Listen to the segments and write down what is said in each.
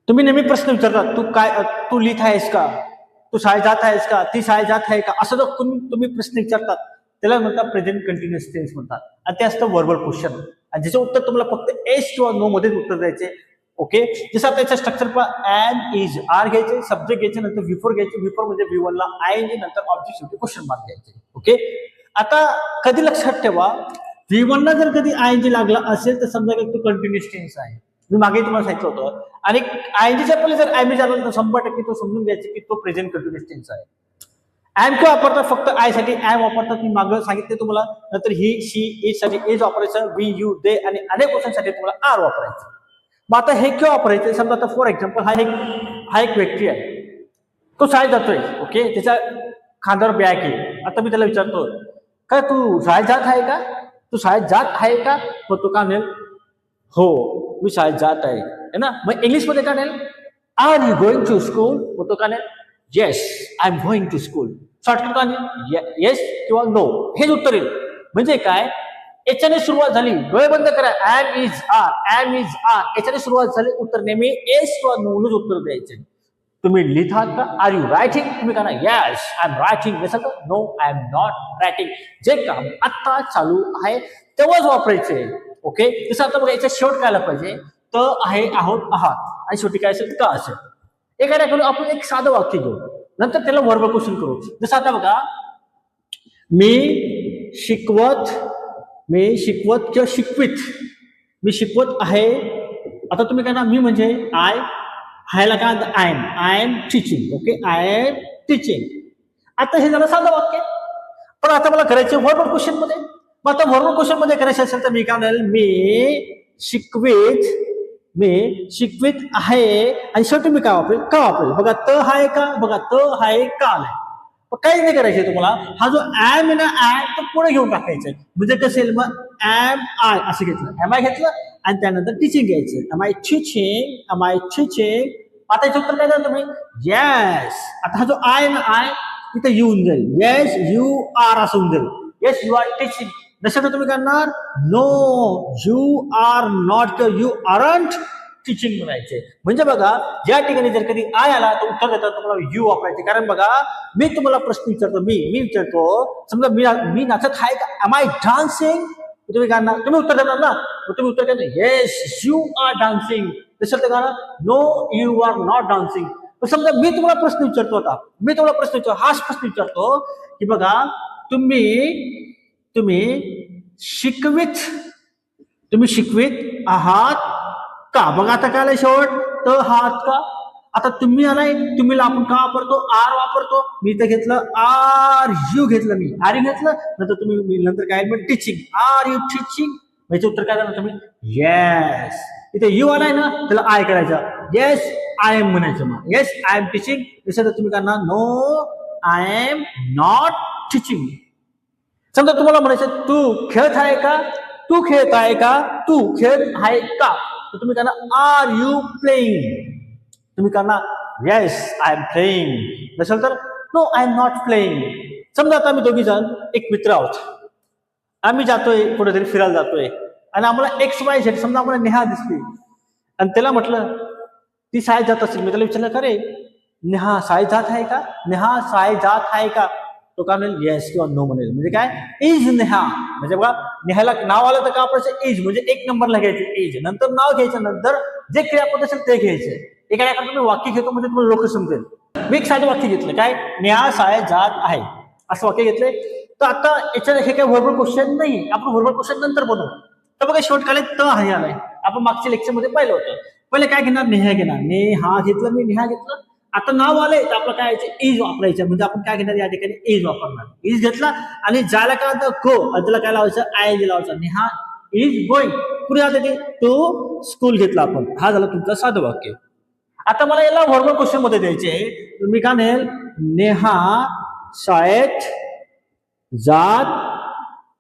तुम्ही नेहमी प्रश्न विचारतात, तू लिहित आहेस का, तू शाळेत जात आहेस का, ती शाळेत जात आहे का, असं जर तुम्ही प्रश्न विचारतात त्याला म्हणतात प्रेझेंट कंटिन्युअस टेन्स म्हणतात. आणि ते असतं वर्बल क्वेश्चन, आणि ज्याचं उत्तर तुम्हाला फक्त एस किंवा नो मध्येच उत्तर द्यायचे. ओके, जसं त्याचं स्ट्रक्चर पहा, एम इज आर घ्यायचे, सब्जेक्ट घ्यायचे, नंतर विफोर घ्यायचे, विफोर म्हणजे V1 ला आयएनजी, नंतर ऑब्जेक्ट शेवटी क्वेश्चन मार्क घ्यायचे. ओके, आता कधी लक्षात ठेवा, V1 ला जर कधी आयएनजी लागला असेल तर समजा की तो कंटिन्युअस टेन्स आहे. मी मागे तुम्हाला सांगितलं होतं. आणि आयएनजीच्या पहिले जर एम आला तर 100% तो समजून घ्यायचे की तो प्रेझेंट कंटिन्युअस टेन्स आहे. एम काय वापरतात, फक्त आय साठी एम वापरतात, मी मागे सांगितले तुम्हाला. नंतर ही, शी, इट साठी एज वापरायचं, वी, यू, दे, आणि अनेक गोष्टींसाठी तुम्हाला आर वापरायचं. मग आता हे किंवा वापरायचं, समजा आता फॉर एक्झाम्पल हा एक व्यक्ती आहे, तो शाळेत जातोय. ओके, त्याच्या खांद्यावर बॅग आहे. आता मी त्याला विचारतो, काय तू शाळेत जात आहे का, तू शाळेत जात आहे का, मग तो का म्हणेल हो मी शाळेत जात आहे ना. मग इंग्लिश मध्ये का म्हणेल are you going to school, मग तो का म्हणेल yes I am going to school. Shortcut का म्हणेल येस किंवा नो, हेच उत्तर येईल. म्हणजे काय, याच्याने सुरुवात झाली, डोळे बंद करा, एम इज आर, याच्याने सुरुवात झाली, उत्तर नेहमी एस किंवा नोनच उत्तर द्यायचे. तुम्ही लिहितात का, आर यू रायटिंग, तुम्ही का ना yes I am writing, no I am not writing. जे काम आता चालू आहे तेव्हाच वापरायचे. ओके, जसं आता बघा याचा शेवट काय आला पाहिजे, तर आहे, आहोत, आहात, आणि शेवटी काय असेल, का असेल. एखाद्या करून आपण एक साधं वाक्य घेऊ, नंतर त्याला वर्ब क्वेश्चन करू. जसं आता बघा, मी शिकवत किंवा शिकवित, मी शिकवत आहे. आता तुम्ही काय ना, मी म्हणजे आय, हायला काय I am teaching. Okay, I am teaching. आता हे झालं साधं वाक्य. पण आता मला करायचे वर्बल क्वेश्चन मध्ये. मग आता वर्बल क्वेश्चन मध्ये करायचं असेल तर मी काय म्हणेल, मी शिकवित आहे, आणि शेवटी मी काय वापरेल, का वापरेल. बघा त हाय का, बघा त हाय का आलाय. काही नाही करायचंय तुम्हाला, हा जो एम आहे ना, एम तो पुढे घेऊन टाकायचं. म्हणजे कसं येईल, मग एम आय असं घेतलं, एम आय घेतलं, आणि त्यानंतर टीचिंग घ्यायचं, एम आय टीचिंग. आता याचं उत्तर काय द्या तुम्ही, येस. आता हा जो आय ना, आय इथे येऊन जाईल, येस यू आर असं होऊन जाईल, येस यू आर टीचिंग. नसेल तुम्ही करणार नो यू आर नॉट किंवा यू आरंट टीचिंग म्हणायचे. म्हणजे बघा, ज्या ठिकाणी जर कधी आय आला तर उत्तर देतात तुम्हाला यू वापरायचे. कारण बघा, मी तुम्हाला प्रश्न विचारतो, मी विचारतो, समजा मी नाचत आहे का, एम आय डान्सिंग, तुम्ही काय तुम्ही उत्तर देणार ना, तुम्ही उत्तर देणार येस यू आर डान्सिंग. नसेल तर का no you are not dancing. समजा मी तुम्हाला प्रश्न विचारतो, आता मी तुम्हाला प्रश्न विचारतो, हाच प्रश्न विचारतो की बघा, तुम्ही शिकवित आहात का. बघा आता काय आलाय शेवट, तर हात का. आता तुम्ही आलाय, तुम्हीला आपण का वापरतो, आर वापरतो. मी इथं घेतलं आर यू घेतलं, मी आर यू घेतलं, नंतर तुम्ही नंतर काय टीचिंग, आर यू टीचिंग. याचे उत्तर काय देणार तुम्ही, येस. इथे यू आलाय ना, त्याला आय करायचं, येस आय एम म्हणायचं. मग येस आय एम टीचिंग. तसं तुम्ही करणार no I am not teaching. समजा तुम्हाला म्हणायचं तू खेळत आहे का, तू खेळत आहे का, तर तुम्ही करणार आर यू प्लेइंग. तुम्ही करणार येस आय एम प्लेइंग. नसेल तर no I am not playing. समजा आता आम्ही दोघी जण एक मित्र आहोत, आम्ही जातोय कुठेतरी फिरायला जातोय, आणि आम्हाला एक्स वाय झेड, समजा आम्हाला नेहा दिसली, आणि त्याला म्हटलं ती शाळेत जात असेल, मी त्याला विचारलं का रे नेहा शाळेत जात आहे का, तो का म्हणेल येस किंवा नो म्हणेल. म्हणजे काय, इज नेहा. म्हणजे बघा, नेहाला नाव आलं तर का वापरायचं, इज, म्हणजे एक नंबरला घ्यायचं इज, नंतर नाव घ्यायचं, नंतर जे क्रियापद असेल ते घ्यायचं. एखाद्या तुम्ही वाक्य घेतो म्हणजे तुम्हाला लोक समजेल. मी एक साधं वाक्य घेतलं, काय, नेहा शाळेत जात आहे असं वाक्य घेतलंय. तर आता याच्यात हे काय वर्बल क्वेश्चन नाही, आपण वर्बल क्वेश्चन नंतर बनवू. तर बघा शेवटकाले त आहे आलाय, आपण मागच्या लेक्चर मध्ये पाहिलं होतं. पहिले काय घेणार, नेहा घेणार, नेहा घेतलं, मी नेहा घेतलं. आता नाव आलंय तर आपलं काय इज वापरायचं. म्हणजे आपण काय घेणार, या ठिकाणी इज वापरणार, इज घेतला, आणि ज्याला काय होतं गो, त्याला काय लावायचं, आय लावायचं. नेहा इज गोइंग, पुढे आता तो स्कूल घेतला आपण. हा झाला तुमचं साधं वाक्य. आता मला याला वर्बल क्वेश्चन मध्ये द्यायचे, मी का म्हणेल नेहा शाळेत जात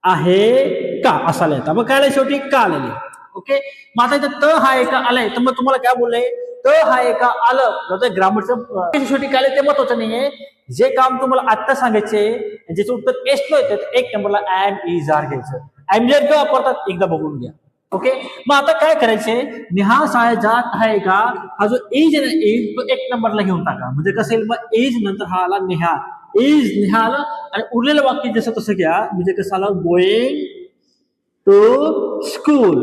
आहे का असा लिहायचा. मग काय शेवटी का आलेले. ओके, मग आता इथं त हा एका आलाय, तर मग तुम्हाला काय बोललंय, त हा एका आलं, ग्रामरचं शेवटी काय ते महत्वाचं नाहीये. जे काम तुम्हाला आता सांगायचे, ज्याचं उत्तर एस न येतं, एक नंबरला एम इज आर घ्यायचं. एम जर का वापरतात एकदा बघून घ्या. ओके, मग आता काय करायचंय, नेहा शाळेत जात आहे का, हा जो एज आहे ना, एज तो 1 नंबरला घेऊन टाका. म्हणजे कसं येईल, मग एज नंतर हा आला नेहा, एज नेहा आला, आणि उरलेलं वाक्य जसं तसं घ्या. म्हणजे कसं आलं, गोईंग टू स्कूल,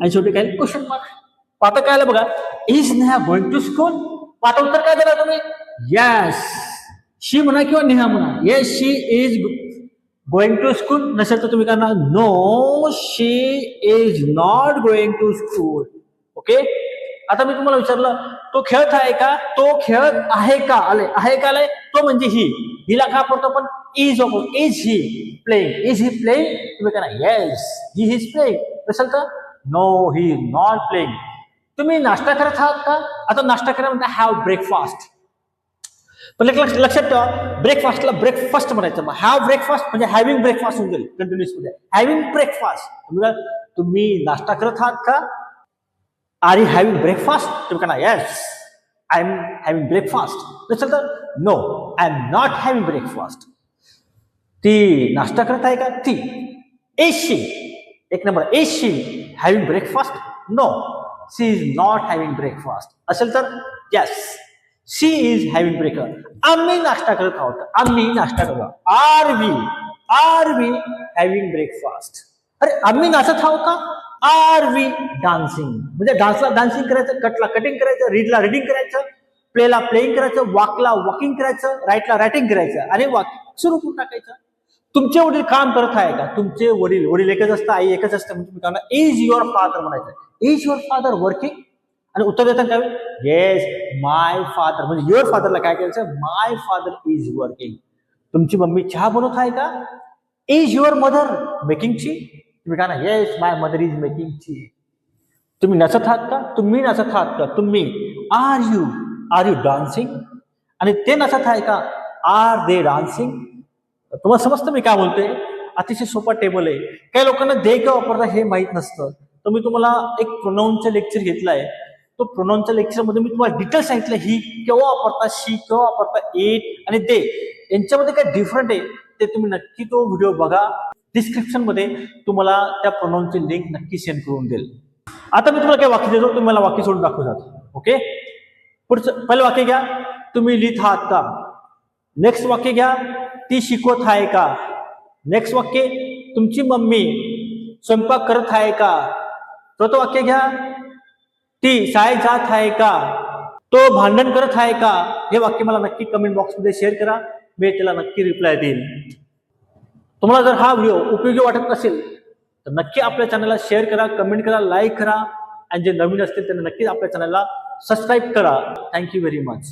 आणि शेवटी काय, क्वेश्चन मार्क. आता काय आलं बघा, is Neha going to school. आता उत्तर काय देणार तुम्ही, येस. शी म्हणा किंवा नेहा म्हणा, yes she is going to school. नसेल तर तुम्ही करणार, no she is not going to school. Okay, आता मी तुम्हाला विचारलं, तो खेळत आहे का, तो खेळत आहे का, आले आहे का, आलंय तो म्हणजे ही, हिला का पडतो पण इज वापरतो. Is he playing, is he playing, तुम्ही करा येस ही इज प्लेइंग. नसेल तर no he is not playing. तुम्ही नाश्ता करत आहात का, आता नाश्ता करा म्हणता हॅव ब्रेकफास्ट. पण लक्षात ठेवा, ब्रेकफास्टला ब्रेकफास्ट म्हणायचं, मग हॅव ब्रेकफास्ट म्हणजे हॅव्हिंग ब्रेकफास्ट होऊन जाईल कंटिन्युअस मध्ये, हॅव्हिंग ब्रेकफास्ट. तुम्ही नाश्ता करत आहात का, आर यू हॅव्हिंग ब्रेकफास्ट, तुम्ही म्हणा yes I am having breakfast. नसेल तर no I am not having breakfast. ती नाश्ता करत आहे का, ती. Is she, 1 number, is she having breakfast, no she is not having breakfast. असेल तर yes she is having breakfast. आम्ही नाश्ता करत आहोत, आम्ही नाश्ता करत आहोत, आर वी हॅव्हिंग ब्रेकफास्ट. अरे आम्ही नाचत आहोत का, आर वी डान्सिंग. म्हणजे डान्सला डान्सिंग करायचं, कटला कटिंग करायचं, रीडला रीडिंग करायचं, प्लेला प्लेइंग करायचं, वॉकला वॉकिंग करायचं, राईटला रायटिंग करायचं, आणि वॉक सुरू करून टाकायचं. तुमचे वडील काम करत आहे का, तुमचे वडील एकच असतं, आई एकच असतं, म्हणजे तुम्ही काय, इज युअर फादर म्हणायचं, इज युअर फादर वर्किंग. आणि उत्तर देताना काय, येस माय फादर. म्हणजे युअर फादरला काय करायचं, माय फादर इज वर्किंग. तुमची मम्मी चहा बनवत आहे का, is your mother making tea, तुम्ही काय ना, yes my mother is making tea. तुम्ही नाचत आहात का, तुम्ही नाचत आहात का, तुम्ही. आर यू डान्सिंग, आणि ते नाचत आहे का, आर दे डान्सिंग. तुम्हाला समजतं मी काय बोलतोय, अतिशय सोपा टेबल आहे. काही लोकांना दे का वापरता हे माहित नसतं. तर मी तुम्हाला एक प्रोनाऊनचं लेक्चर घेतलाय, तो प्रोनाऊनच्या लेक्चरमध्ये मी तुम्हाला डिटेल सांगितलं, ही केव्हा वापरता, शी केव्हा वापरता, इट आणि दे यांच्यामध्ये काय डिफरंट आहे ते तुम्ही नक्की तो व्हिडिओ बघा. डिस्क्रिप्शन मध्ये तुम्हाला त्या प्रोनाऊनची लिंक नक्की सेंड करून देईल. आता मी तुम्हाला काय वाक्य देतो, तुम्ही मला वाक्य सोडून दाखवतात. ओके, पुढचं पहिलं वाक्य घ्या, तुम्ही लिहित आहात का. नेक्स्ट वाक्य घ्या, ती शिकवत आहे का. नेक्स्ट वाक्य, तुमची मम्मी स्वयंपाक करत आहे का. चौथं वाक्य घ्या, ती शाळेत जात आहे का, तो भांडण करत आहे का. हे वाक्य मला नक्की कमेंट बॉक्समध्ये शेअर करा, मी त्याला नक्की रिप्लाय देईन. तुम्हाला जर हा व्हिडिओ उपयोगी वाटत असेल तर नक्की आपल्या चॅनलला शेअर करा, कमेंट करा, लाईक करा, आणि जे नवीन असतील त्यांना नक्कीच आपल्या चॅनलला सबस्क्राईब करा. Thank you very much.